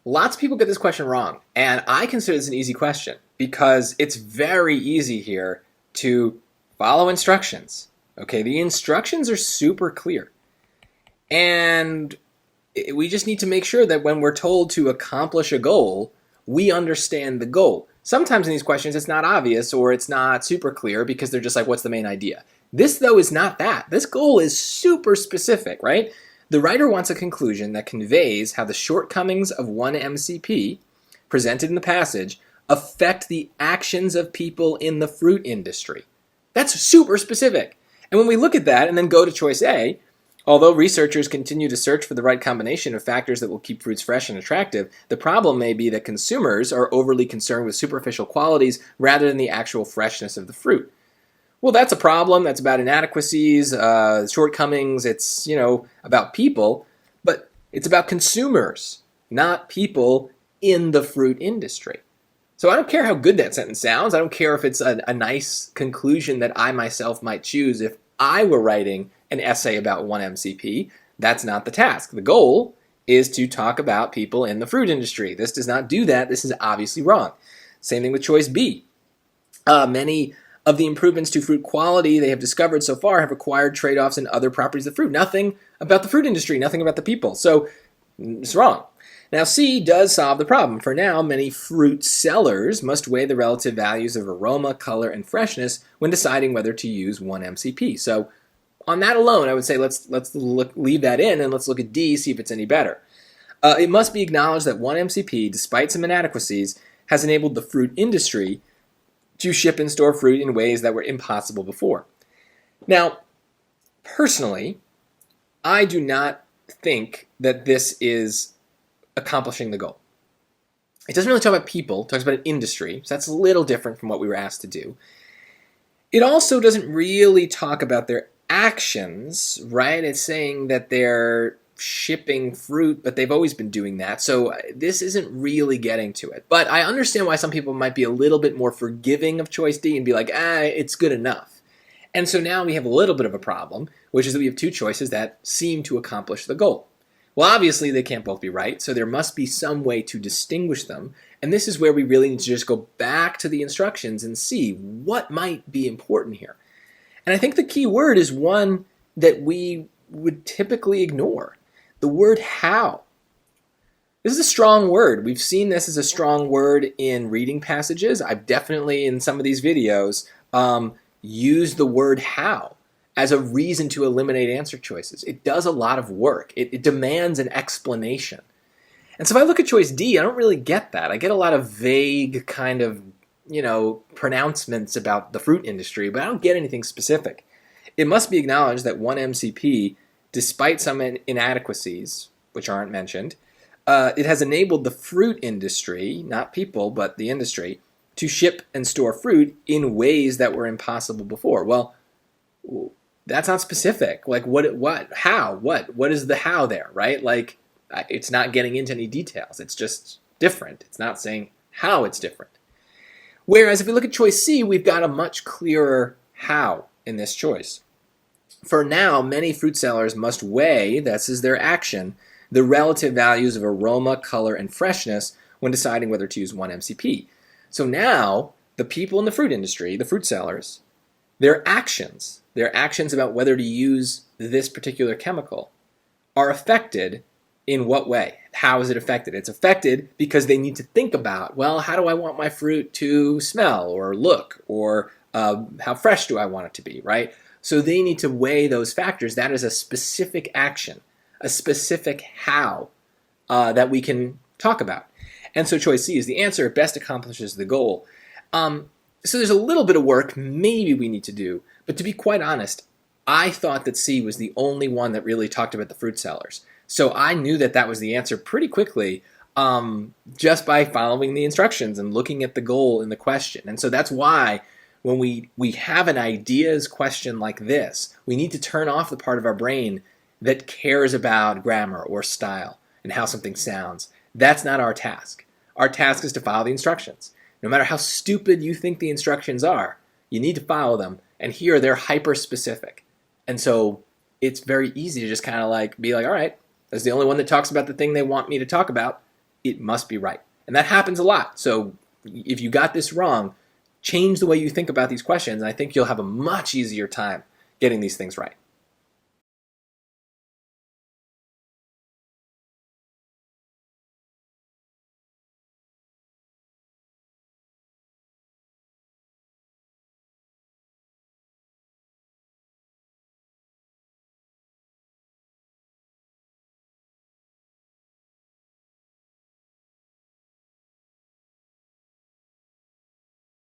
Lots of people get this question wrong, and I consider this an easy question because it's very easy here to follow instructions. Okay, the instructions are super clear. And we just need to make sure that when we're told to accomplish a goal, we understand the goal. Sometimes in these questions, it's not obvious or it's not super clear because they're just like, what's the main idea? This, though, is not that. This goal is super specific, right? The writer wants a conclusion that conveys how the shortcomings of one MCP presented in the passage affect the actions of people in the fruit industry. That's super specific. And when we look at that and then go to choice A, although researchers continue to search for the right combination of factors that will keep fruits fresh and attractive, the problem may be that consumers are overly concerned with superficial qualities rather than the actual freshness of the fruit. Well, that's a problem. That's about inadequacies, shortcomings. It's, about people, but it's about consumers, not people in the fruit industry. So I don't care how good that sentence sounds. I don't care if it's a nice conclusion that I myself might choose if I were writing an essay about one MCP. That's not the task. The goal is to talk about people in the fruit industry. This does not do that. This is obviously wrong. Same thing with choice B. Many of the improvements to fruit quality they have discovered so far have required trade-offs in other properties of fruit. Nothing about the fruit industry, nothing about the people. So it's wrong. Now, C does solve the problem. For now, many fruit sellers must weigh the relative values of aroma, color, and freshness when deciding whether to use one MCP. So on that alone, I would say let's leave that in and let's look at D, see if it's any better. It must be acknowledged that one MCP, despite some inadequacies, has enabled the fruit industry to ship and store fruit in ways that were impossible before. Now, personally, I do not think that this is accomplishing the goal. It doesn't really talk about people, it talks about an industry, so that's a little different from what we were asked to do. It also doesn't really talk about their actions, right? It's saying that they're shipping fruit, but they've always been doing that, so this isn't really getting to it. But I understand why some people might be a little bit more forgiving of choice D and be like, it's good enough. And so now we have a little bit of a problem, which is that we have two choices that seem to accomplish the goal. Well, obviously they can't both be right, so there must be some way to distinguish them, and this is where we really need to just go back to the instructions and see what might be important here. And I think the key word is one that we would typically ignore. The word how. This is a strong word. We've seen this as a strong word in reading passages. I've definitely, in some of these videos, used the word how as a reason to eliminate answer choices. It does a lot of work. It demands an explanation. And so if I look at choice D, I don't really get that. I get a lot of vague kind of, pronouncements about the fruit industry, but I don't get anything specific. It must be acknowledged that one MCP, despite some inadequacies, which aren't mentioned, it has enabled the fruit industry, not people, but the industry, to ship and store fruit in ways that were impossible before. Well, that's not specific. Like what, how, what is the how there, right? Like it's not getting into any details. It's just different. It's not saying how it's different. Whereas if we look at choice C, we've got a much clearer how in this choice. For now, many fruit sellers must weigh, this is their action, the relative values of aroma, color, and freshness when deciding whether to use one MCP. So now, the people in the fruit industry, the fruit sellers, their actions about whether to use this particular chemical are affected in what way? How is it affected? It's affected because they need to think about, well, how do I want my fruit to smell or look, or how fresh do I want it to be, right? So they need to weigh those factors. That is a specific action, a specific how that we can talk about. And so choice C is the answer. It best accomplishes the goal. So there's a little bit of work maybe we need to do, but to be quite honest, I thought that C was the only one that really talked about the fruit sellers. So I knew that that was the answer pretty quickly just by following the instructions and looking at the goal in the question. And so that's why when we have an ideas question like this, we need to turn off the part of our brain that cares about grammar or style and how something sounds. That's not our task. Our task is to follow the instructions. No matter how stupid you think the instructions are, you need to follow them. And here they're hyper-specific. And so it's very easy to just kind of like be like, all right, that's the only one that talks about the thing they want me to talk about. it must be right. And that happens a lot. So if you got this wrong, change the way you think about these questions, and I think you'll have a much easier time getting these things right.